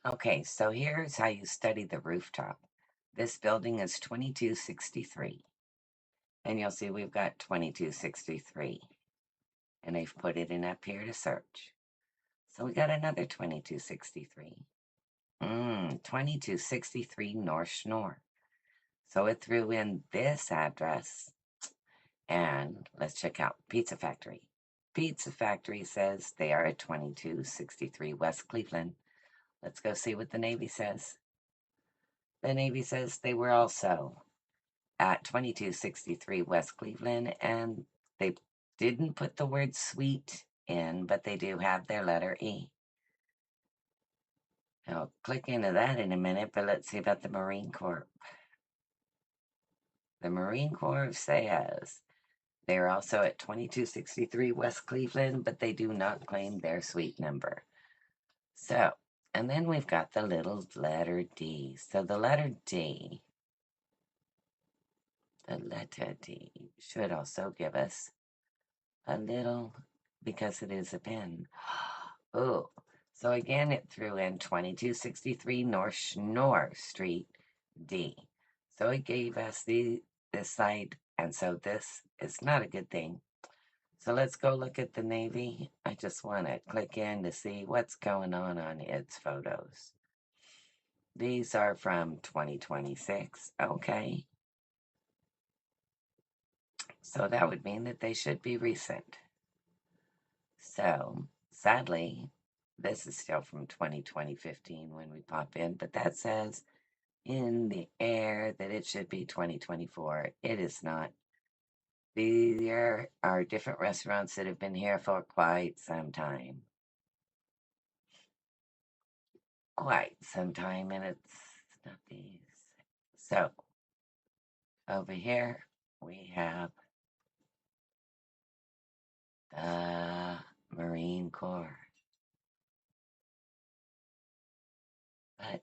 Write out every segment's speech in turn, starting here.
Okay, so here's how you study the rooftop. This building is 2263, and you'll see we've got 2263, and they've put it in up here to search. So we got another 2263. 2263 North Schnoor. So it threw in this address, and let's check out Pizza Factory. Pizza Factory says they are at 2263 West Cleveland. Let's go see what the Navy says. The Navy says they were also at 2263 West Cleveland, and they didn't put the word suite in, but they do have their letter E. I'll click into that in a minute, but let's see about the Marine Corps. The Marine Corps says they're also at 2263 West Cleveland, but they do not claim their suite number. So, and then we've got the little letter D. So the letter D should also give us a little, because it is a pin. Oh, so again, it threw in 2263 North Schnoor Street, D. So it gave us this site, and so this is not a good thing. So let's go look at the Navy. I just want to click in to see what's going on its photos. These are from 2026. Okay. So that would mean that they should be recent. So sadly, this is still from 2015 when we pop in, but that says in the air that it should be 2024. It is not. There are different restaurants that have been here for quite some time. And it's not these. So over here we have the Marine Corps. But,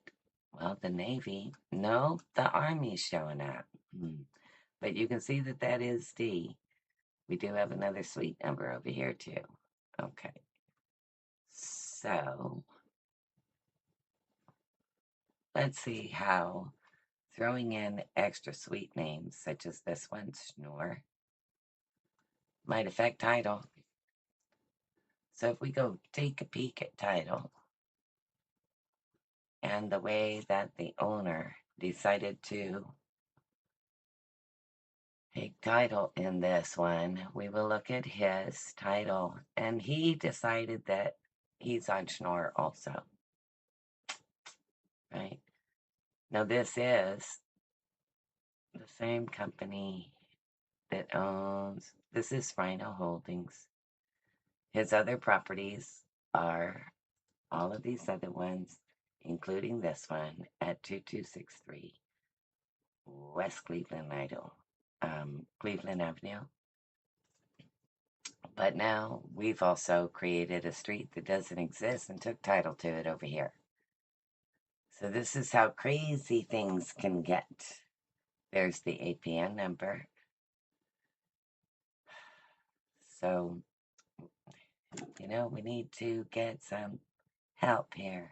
well, the Navy, no, the Army's showing up. But you can see that that is D. We do have another suite number over here too. Okay. So let's see how throwing in extra suite names, such as this one, Schnoor, might affect title. So if we go take a peek at title and the way that the owner decided to take title in this one, we will look at his title, and he decided that he's on Schnoor also, right? Now this is the same company that owns, this is Rhino Holdings. His other properties are all of these other ones, including this one at 2263 West Cleveland Cleveland Avenue. But now we've also created a street that doesn't exist and took title to it over here. So this is how crazy things can get. There's the APN number. So, we need to get some help here.